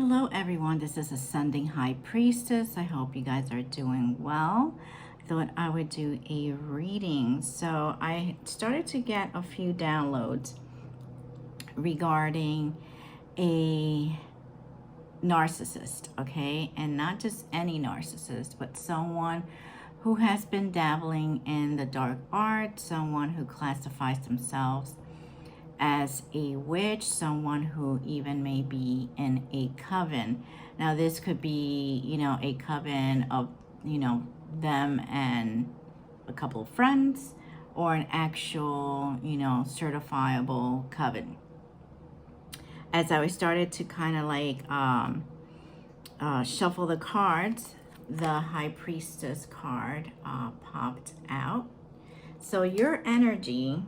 Hello everyone, this is Ascending High Priestess. I hope you guys are doing well. I thought I would do a reading. So I started to get a few downloads regarding a narcissist, okay? And not just any narcissist, but someone who has been dabbling in the dark art, someone who classifies themselves as a witch, someone who even may be in a coven. Now this could be, a coven of, them and a couple of friends, or an actual, certifiable coven. As I started to kind of like shuffle the cards, the High Priestess card popped out. So your energy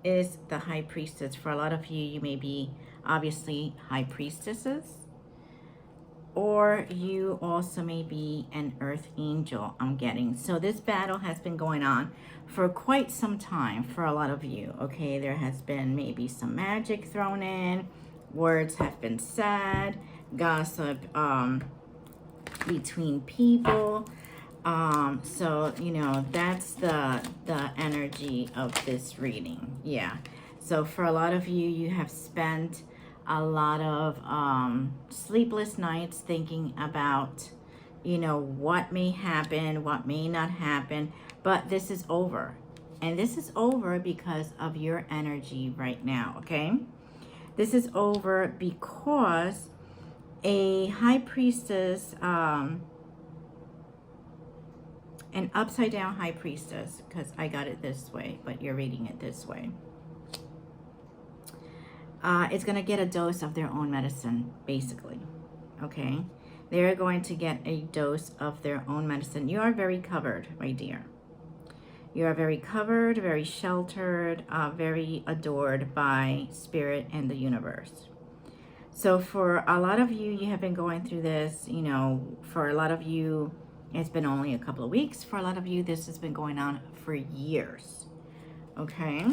is the High Priestess. For a lot of you, you may be obviously High Priestesses, or you also may be an Earth Angel, I'm getting. So this battle has been going on for quite some time for a lot of you, okay? There has been maybe some magic thrown in, words have been said, gossip between people. So that's the energy of this reading. Yeah, so for a lot of you, you have spent a lot of sleepless nights thinking about what may happen, what may not happen, but this is over. And this is over because of your energy right now. Okay, this is over because a High Priestess, an upside down High Priestess, because I got it this way, but you're reading it this way, is going to get a dose of their own medicine, basically. Okay, they're going to get a dose of their own medicine. You are very covered, my dear. You are very covered, very sheltered, very adored by spirit and the universe. So for a lot of you, you have been going through this, for a lot of you, it's been only a couple of weeks. For a lot of you, this has been going on for years. Okay.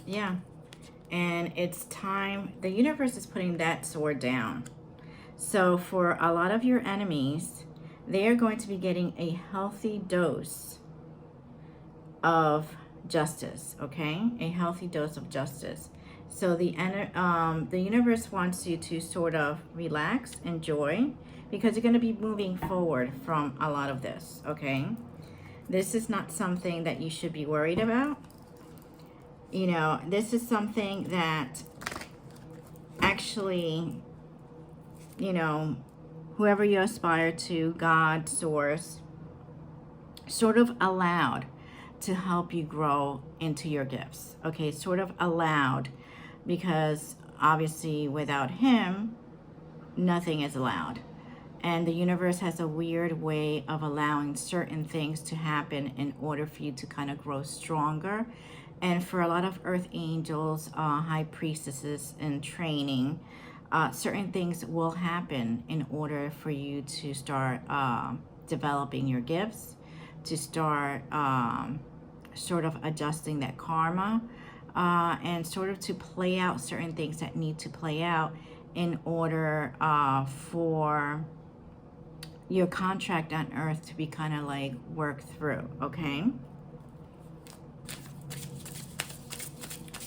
Yeah. And it's time. The universe is putting that sword down. So for a lot of your enemies, they are going to be getting a healthy dose of justice. Okay. A healthy dose of justice. So the universe wants you to sort of relax, enjoy, because you're going to be moving forward from a lot of this, okay? This is not something that you should be worried about. This is something that actually, whoever you aspire to, God, Source, sort of allowed to help you grow into your gifts, okay? Sort of allowed, because obviously without him, nothing is allowed. And the universe has a weird way of allowing certain things to happen in order for you to kind of grow stronger. And for a lot of Earth Angels, High Priestesses in training, certain things will happen in order for you to start developing your gifts, to start sort of adjusting that karma, and sort of to play out certain things that need to play out in order for your contract on Earth to be kind of like worked through, okay?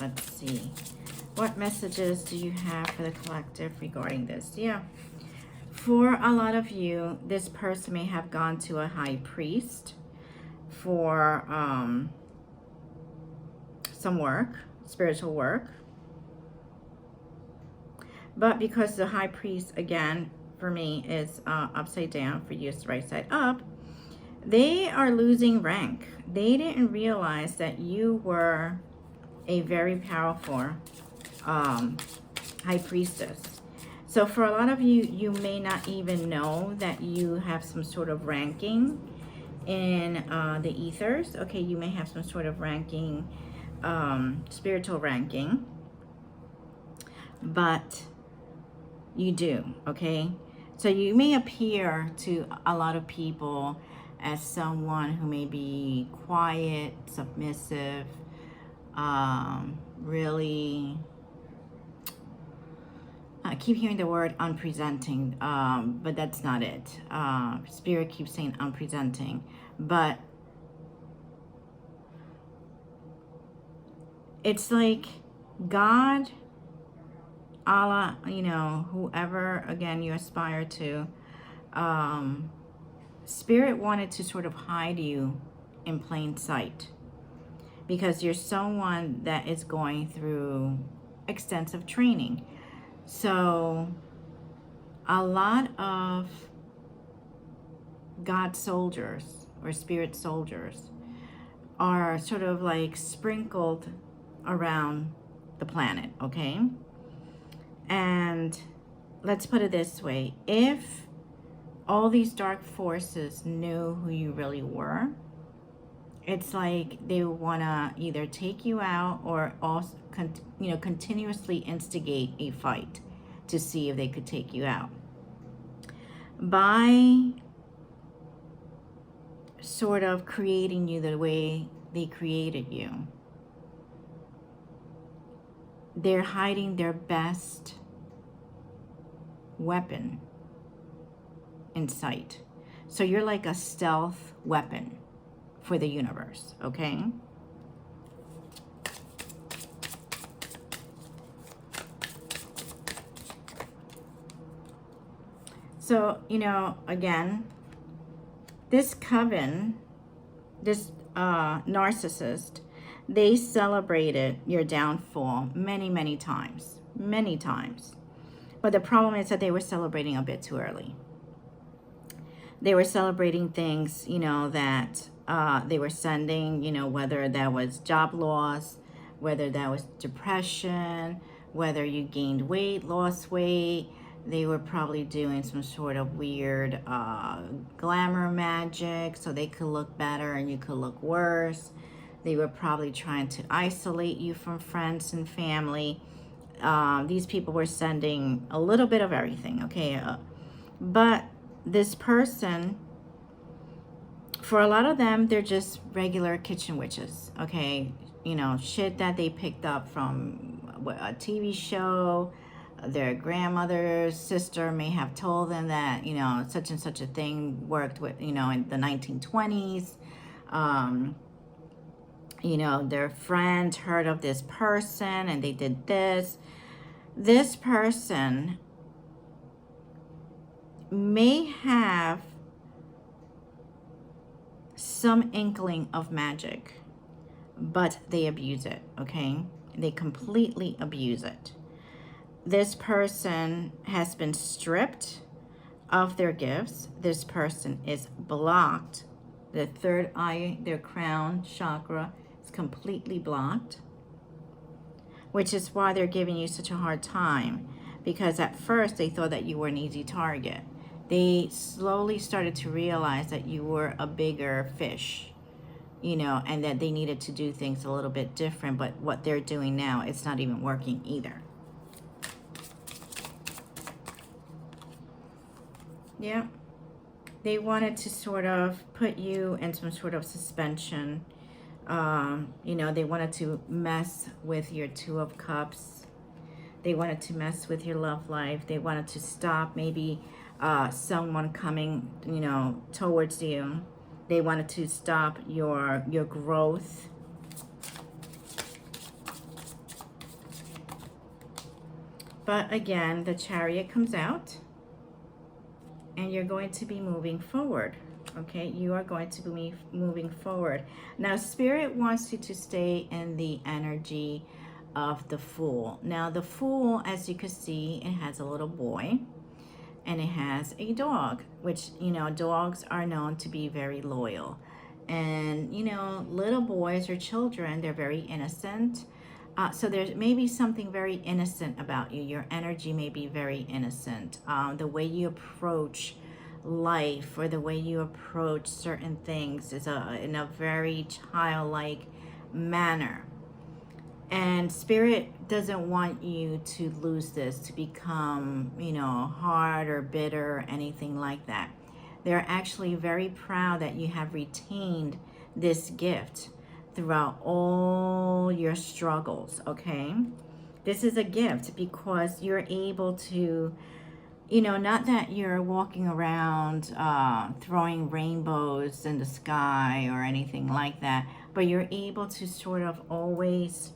Let's see. What messages do you have for the collective regarding this? Yeah. For a lot of you, this person may have gone to a high priest for some work, spiritual work. But because the high priest, again, for me, is upside down, for you it's right side up, they are losing rank. They didn't realize that you were a very powerful high priestess. So for a lot of you, you may not even know that you have some sort of ranking in the ethers. Okay, you may have some sort of ranking, spiritual ranking, but you do, okay? So you may appear to a lot of people as someone who may be quiet, submissive, really I keep hearing the word unpresenting, but that's not it. Spirit keeps saying unpresenting, but it's like God, Allah, you know, whoever, again, you aspire to, Spirit wanted to sort of hide you in plain sight because you're someone that is going through extensive training. So a lot of God soldiers or spirit soldiers are sort of like sprinkled around the planet, okay? And let's put it this way. If all these dark forces knew who you really were, it's like they want to either take you out or also, continuously instigate a fight to see if they could take you out. By sort of creating you the way they created you, they're hiding their best weapon in sight. So you're like a stealth weapon for the universe, okay? So, again, this coven, this narcissist, they celebrated your downfall many, many times. Many times. But the problem is that they were celebrating a bit too early. They were celebrating things, that they were sending, whether that was job loss, whether that was depression, whether you gained weight, lost weight. They were probably doing some sort of weird glamour magic so they could look better and you could look worse. They were probably trying to isolate you from friends and family. These people were sending a little bit of everything, okay? But this person, for a lot of them, they're just regular kitchen witches, okay? Shit that they picked up from a TV show. Their grandmother's sister may have told them that, such and such a thing worked with, in the 1920s. Their friends heard of this person and they did this. This person may have some inkling of magic, but they abuse it, okay? They completely abuse it. This person has been stripped of their gifts. This person is blocked. The third eye, their crown chakra, is completely blocked, which is why they're giving you such a hard time, because at first they thought that you were an easy target. They slowly started to realize that you were a bigger fish, and that they needed to do things a little bit different, but what they're doing now, it's not even working either. Yeah, they wanted to sort of put you in some sort of suspension. They wanted to mess with your Two of Cups. They wanted to mess with your love life. They wanted to stop maybe someone coming, towards you. They wanted to stop your growth. But again, the Chariot comes out. And you're going to be moving forward, okay? You are going to be moving forward. Now, Spirit wants you to stay in the energy of the Fool. Now, the Fool, as you can see, it has a little boy and it has a dog, which, dogs are known to be very loyal. And, little boys or children, they're very innocent. So there may be something very innocent about you. Your energy may be very innocent. The way you approach life or the way you approach certain things is in a very childlike manner. And Spirit doesn't want you to lose this, to become, hard or bitter or anything like that. They're actually very proud that you have retained this gift throughout all your struggles, okay? This is a gift because you're able to, you know, not that you're walking around throwing rainbows in the sky or anything like that, but you're able to sort of always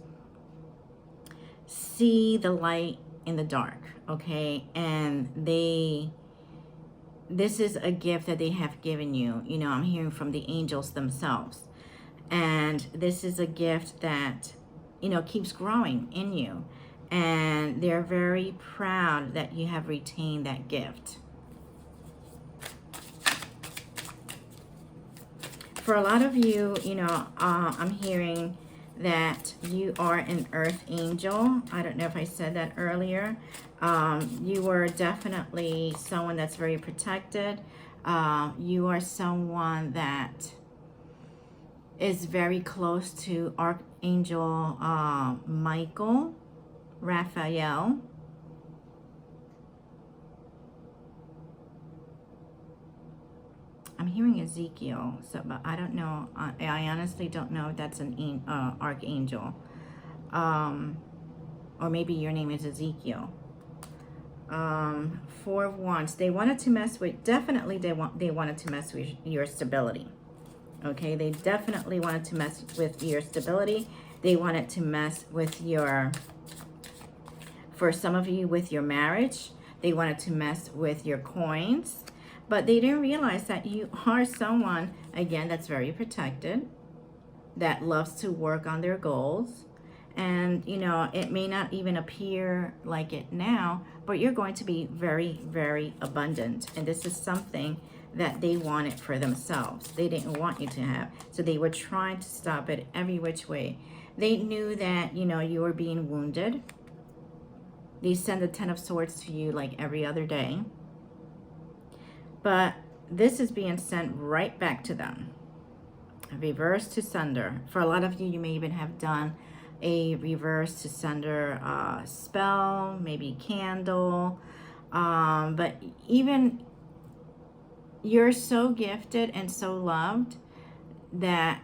see the light in the dark, okay? And this is a gift that they have given you. You know, I'm hearing from the angels themselves. And this is a gift that, you know, keeps growing in you. And they're very proud that you have retained that gift. For a lot of you, you know, I'm hearing that you are an earth angel. I don't know if I said that earlier. You are definitely someone that's very protected. You are someone that is very close to Archangel Michael, Raphael. I'm hearing Ezekiel, so but I don't know. I honestly don't know if that's an archangel, or maybe your name is Ezekiel. 4 of Wands. They wanted to mess with. Definitely, they wanted to mess with your stability. Okay, they definitely wanted to mess with your stability. They wanted to mess with your. For some of you, with your marriage, they wanted to mess with your coins. But they didn't realize that you are someone, again, that's very protected, that loves to work on their goals. And, you know, it may not even appear like it now, but you're going to be very, very abundant. And this is something that they wanted for themselves. They didn't want you to have. So they were trying to stop it every which way. They knew that, you know, you were being wounded. They send the 10 of Swords to you like every other day. But this is being sent right back to them. Reverse to sender. For a lot of you, you may even have done a reverse to sender spell, maybe candle. But even you're so gifted and so loved that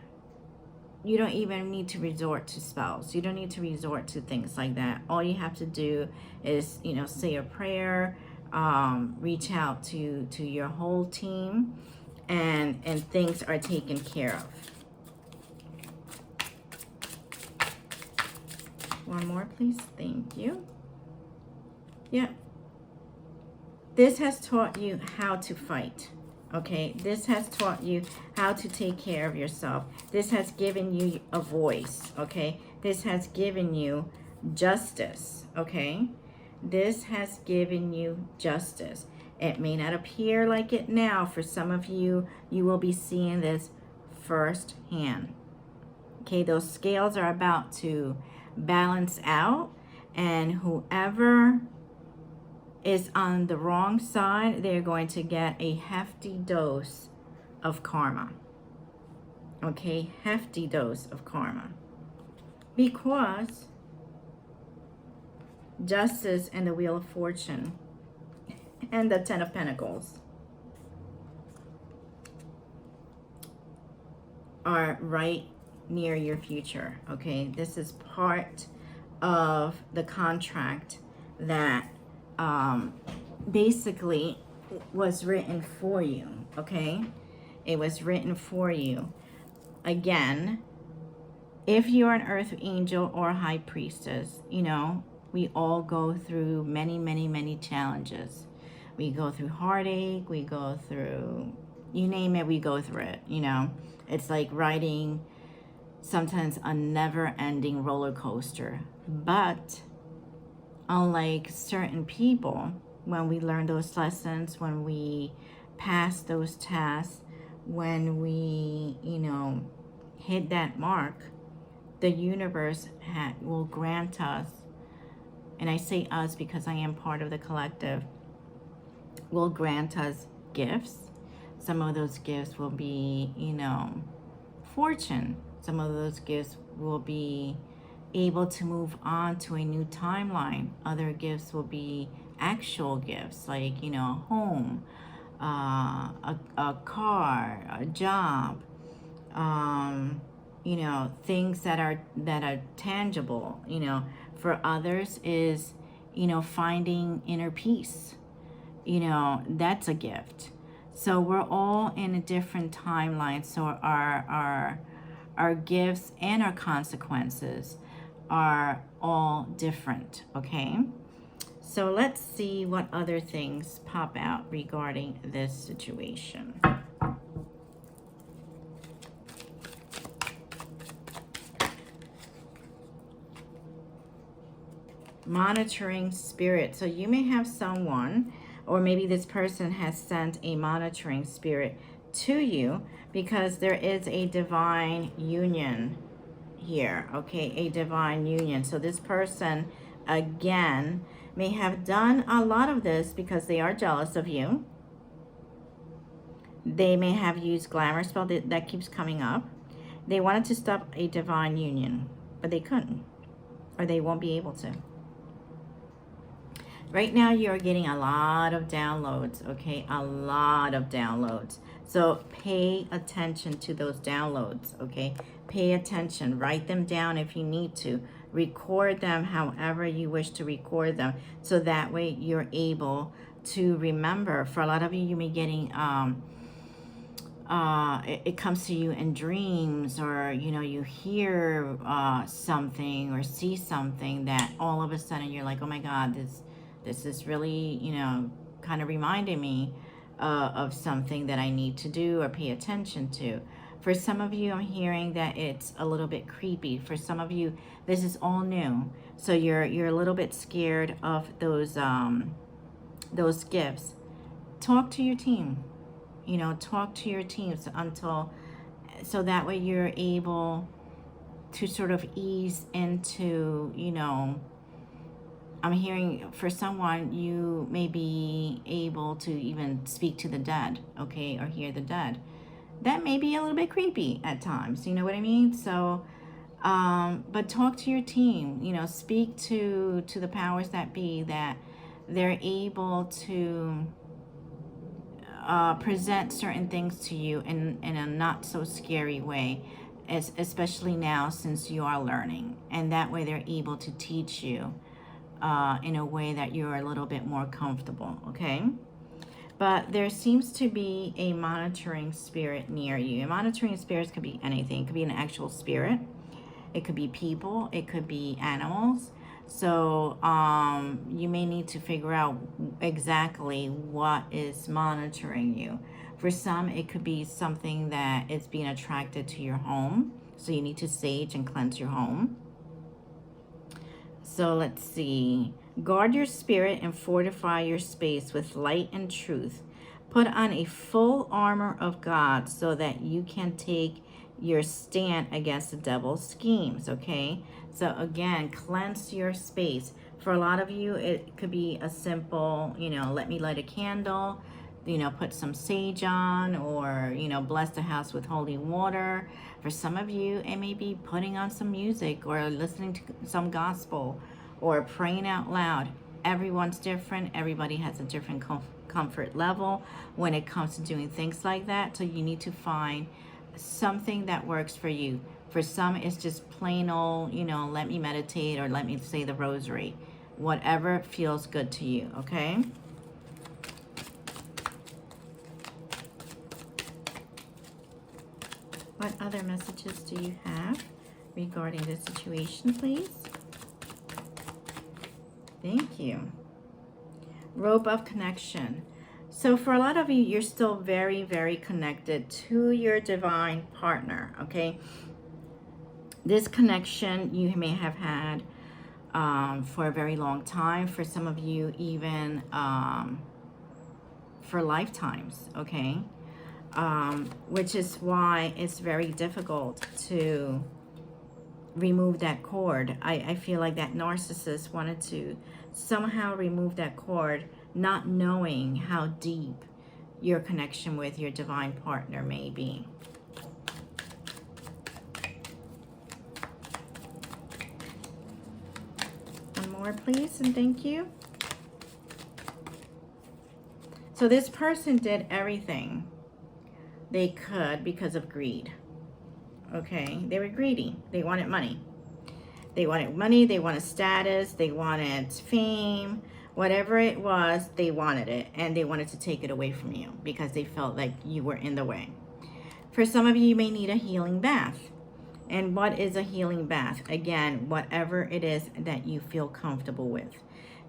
you don't even need to resort to spells. You don't need to resort to things like that. All you have to do is, you know, say a prayer, reach out to your whole team, and things are taken care of. One more, please. Thank you. Yeah. This has taught you how to fight. Okay, this has taught you how to take care of yourself. This has given you a voice. Okay, this has given you justice. Okay, this has given you justice. It may not appear like it now. For some of you, you will be seeing this firsthand. Okay, those scales are about to balance out, and whoever is on the wrong side, they're going to get a hefty dose of karma. Okay, hefty dose of karma. Because justice and the Wheel of Fortune and the 10 of Pentacles are right near your future. Okay, this is part of the contract that basically was written for you. Okay, it was written for you. Again, if you're an earth angel or a high priestess, you know, we all go through many, many, many challenges. We go through heartache, we go through, you name it, we go through it. You know, it's like riding sometimes a never-ending roller coaster. But unlike certain people, when we learn those lessons, when we pass those tasks, when we, you know, hit that mark, the universe will grant us, and I say us because I am part of the collective, will grant us gifts. Some of those gifts will be, you know, fortune. Some of those gifts will be able to move on to a new timeline. Other gifts will be actual gifts, like, you know, a home, a car, a job, you know, things that are tangible. You know, For others is, you know, finding inner peace. You know, that's a gift. So we're all in a different timeline. So our gifts and our consequences are all different, okay? So let's see what other things pop out regarding this situation. Monitoring spirit. So you may have someone, or maybe this person has sent a monitoring spirit to you, because there is a divine union here, okay? A divine union. So this person, again, may have done a lot of this because they are jealous of you. They may have used glamour spell. That keeps coming up. They wanted to stop a divine union, but they couldn't, or they won't be able to. Right now, you're getting a lot of downloads, okay? A lot of downloads. So pay attention to those downloads, okay? Pay attention. Write them down if you need to. Record them however you wish to record them. So that way you're able to remember. For a lot of you, you may be getting, it comes to you in dreams, or, you know, you hear something or see something that all of a sudden you're like, oh my God, this is really, you know, kind of reminding me of something that I need to do or pay attention to. For some of you, I'm hearing that it's a little bit creepy. For some of you, this is all new. So you're a little bit scared of those gifts. Talk to your team. You know, talk to your teams so that way you're able to sort of ease into, you know, I'm hearing for someone, you may be able to even speak to the dead, okay, or hear the dead. That may be a little bit creepy at times, you know what I mean? So, but talk to your team, you know, speak to the powers that be, that they're able to present certain things to you in a not so scary way, especially now since you are learning. And that way they're able to teach you in a way that you're a little bit more comfortable, okay? But there seems to be a monitoring spirit near you. And monitoring spirits could be anything. It could be an actual spirit. It could be people. It could be animals. So you may need to figure out exactly what is monitoring you. For some, it could be something that is being attracted to your home. So you need to sage and cleanse your home. So let's see. Guard your spirit and fortify your space with light and truth. Put on a full armor of God so that you can take your stand against the devil's schemes, okay? So again, cleanse your space. For a lot of you, it could be a simple, you know, let me light a candle, you know, put some sage on, or, you know, bless the house with holy water. For some of you, it may be putting on some music or listening to some gospel or praying out loud. Everyone's different. Everybody has a different comfort level when it comes to doing things like that. So you need to find something that works for you. For some, it's just plain old, you know, let me meditate or let me say the rosary. Whatever feels good to you, okay? What other messages do you have regarding this situation, please? Thank you. Rope of connection. So for a lot of you, you're still very, very connected to your divine partner, okay? This connection you may have had for a very long time. For some of you, even for lifetimes, okay? Which is why it's very difficult to remove that cord. I feel like that narcissist wanted to somehow remove that cord, not knowing how deep your connection with your divine partner may be. One more, please, and thank you. So this person did everything they could because of greed. Okay, they were greedy. They wanted money. They wanted money, they wanted status, they wanted fame, whatever it was, they wanted it, and they wanted to take it away from you because they felt like you were in the way. For some of you, you may need a healing bath. And what is a healing bath? Again, whatever it is that you feel comfortable with.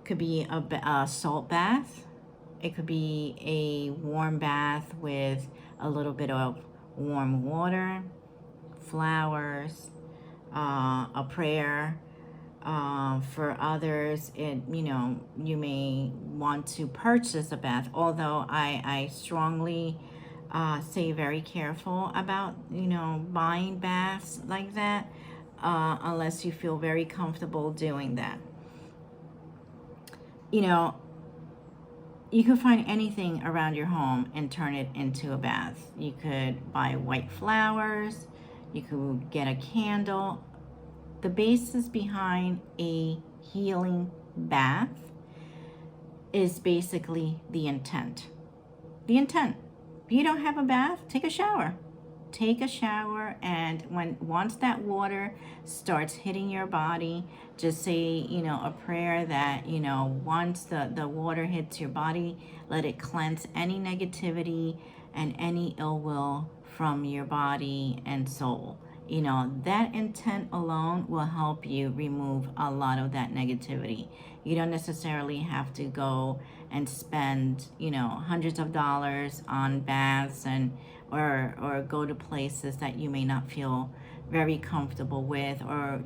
Could be a salt bath. It could be a warm bath with a little bit of warm water, flowers, a prayer. For others, you may want to purchase a bath, although I strongly say very careful about, buying baths like that, unless you feel very comfortable doing that. You can find anything around your home and turn it into a bath. You could buy white flowers, you could get a candle. The basis behind a healing bath is basically the intent. The intent. If you don't have a bath, take a shower. Take a shower, and once that water starts hitting your body, just say, a prayer that, once the water hits your body, let it cleanse any negativity and any ill will from your body and soul. That intent alone will help you remove a lot of that negativity. You don't necessarily have to go and spend, hundreds of dollars on baths or go to places that you may not feel very comfortable with, or,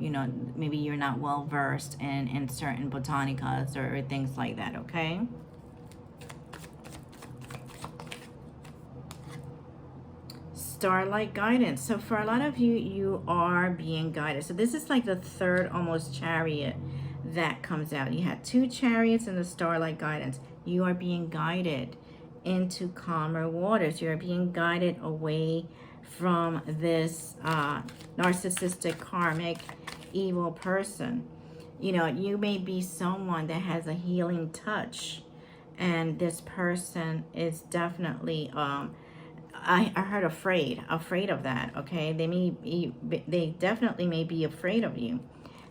maybe you're not well versed in certain botanicas or things like that, okay? Starlight guidance. So for a lot of you, you are being guided. So this is like the third almost chariot that comes out. You had 2 chariots and the starlight guidance. You are being guided into calmer waters. You are being guided away from this narcissistic, karmic, evil person. You may be someone that has a healing touch, and this person is definitely I heard afraid of that, okay? They definitely may be afraid of you.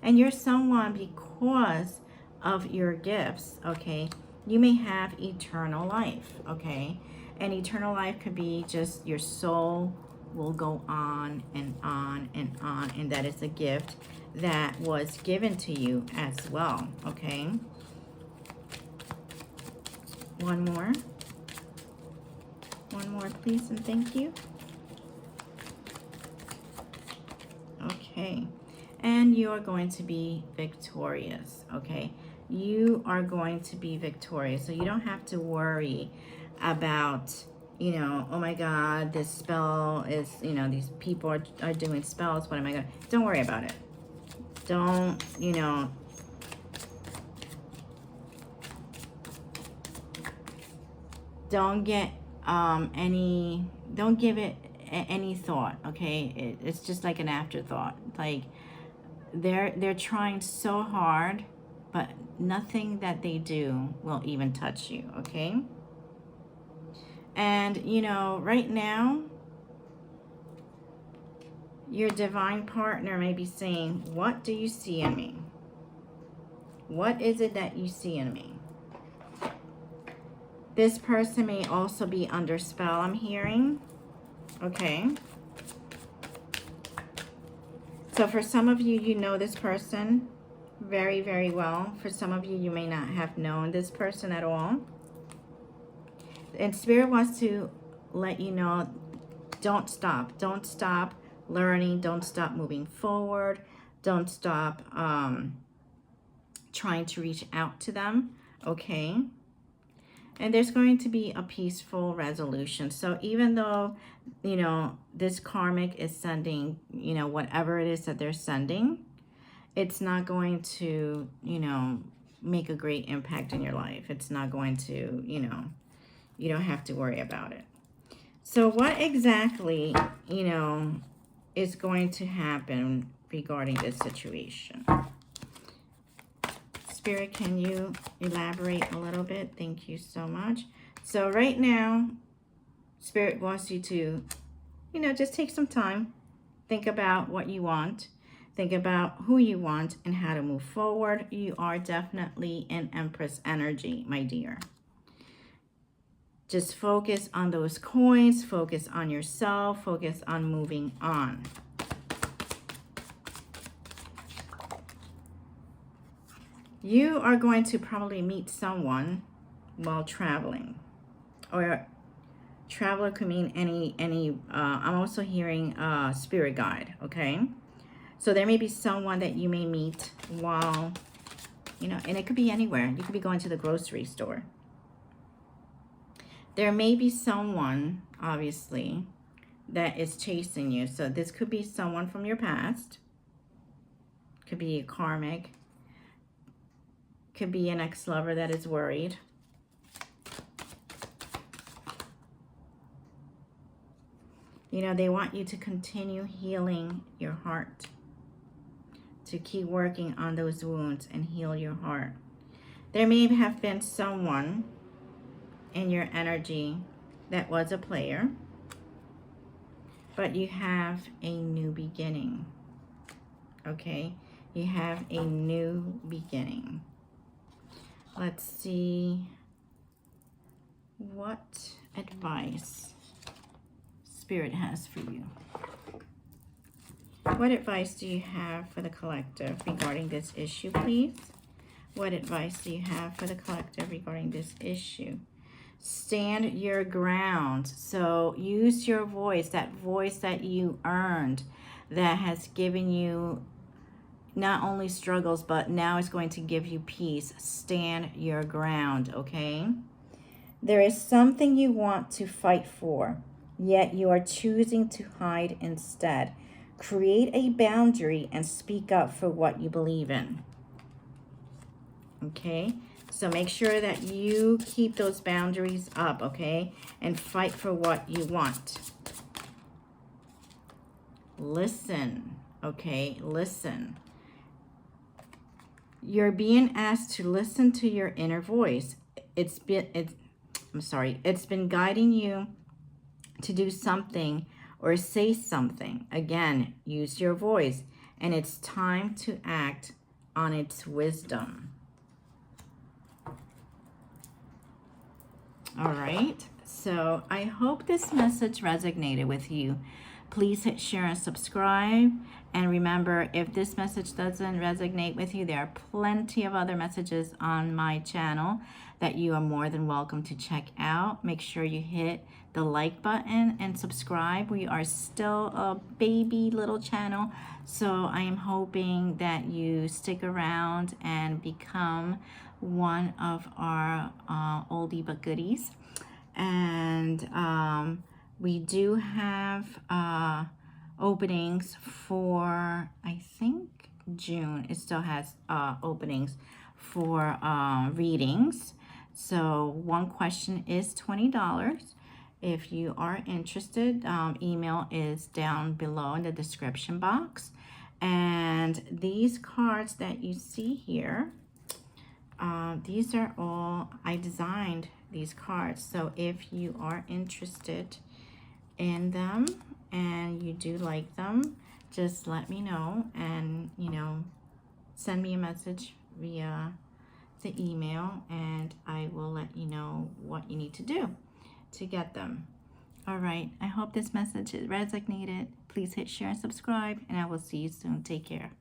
And you're someone, because of your gifts, okay? You may have eternal life, okay? And eternal life could be just your soul will go on and on and on. And that is a gift that was given to you as well, okay? One more, please, and thank you. Okay, and you are going to be victorious, okay? You are going to be victorious, so you don't have to worry about, oh my God, this spell is, these people are doing spells, what am I going to, don't worry about it. Don't, don't get don't give it any thought, okay? It's just like an afterthought. Like they're trying so hard, but nothing that they do will even touch you, okay? And right now your divine partner may be saying, what do you see in me? What is it that you see in me? This person may also be under spell, I'm hearing. Okay. So for some of you, you know this person very, very well. For some of you, you may not have known this person at all. And Spirit wants to let you know, don't stop. Don't stop learning. Don't stop moving forward. Don't stop trying to reach out to them. Okay. And there's going to be a peaceful resolution. So even though, this karmic is sending, whatever it is that they're sending, it's not going to, make a great impact in your life. It's not going to, you don't have to worry about it. So what exactly, is going to happen regarding this situation? Spirit, can you elaborate a little bit? Thank you so much. So right now, Spirit wants you to, just take some time. Think about what you want. Think about who you want and how to move forward. You are definitely in Empress energy, my dear. Just focus on those coins, focus on yourself, focus on moving on. You are going to probably meet someone while traveling. Or traveler could mean I'm also hearing spirit guide, okay? So there may be someone that you may meet while, and it could be anywhere. You could be going to the grocery store. There may be someone, obviously, that is chasing you. So this could be someone from your past. Could be a karmic. Could be an ex-lover that is worried. They want you to continue healing your heart. To keep working on those wounds and heal your heart. There may have been someone in your energy that was a player, but you have a new beginning. Okay? You have a new beginning. Let's see what advice Spirit has for you. What advice do you have for the collective regarding this issue, please? What advice do you have for the collective regarding this issue? Stand your ground. So use your voice, that voice that you earned, that has given you not only struggles, but now it's going to give you peace. Stand your ground, okay? There is something you want to fight for, yet you are choosing to hide instead. Create a boundary and speak up for what you believe in. Okay? So make sure that you keep those boundaries up, okay? And fight for what you want. Listen, okay? Listen. You're being asked to listen to your inner voice. It's been guiding you to do something or say something. Again, use your voice. And it's time to act on its wisdom. All right. So I hope this message resonated with you. Please hit share and subscribe. And remember, if this message doesn't resonate with you, there are plenty of other messages on my channel that you are more than welcome to check out. Make sure you hit the like button and subscribe. We are still a baby little channel, so I am hoping that you stick around and become one of our oldie but goodies. And we do have openings for, I think, June. It still has openings for readings. So one question is $20. If you are interested, email is down below in the description box. And these cards that you see here, these are all, I designed these cards. So if you are interested in them and you do like them, just let me know and, send me a message via the email and I will let you know what you need to do to get them. All right. I hope this message resonated. Please hit share and subscribe and I will see you soon. Take care.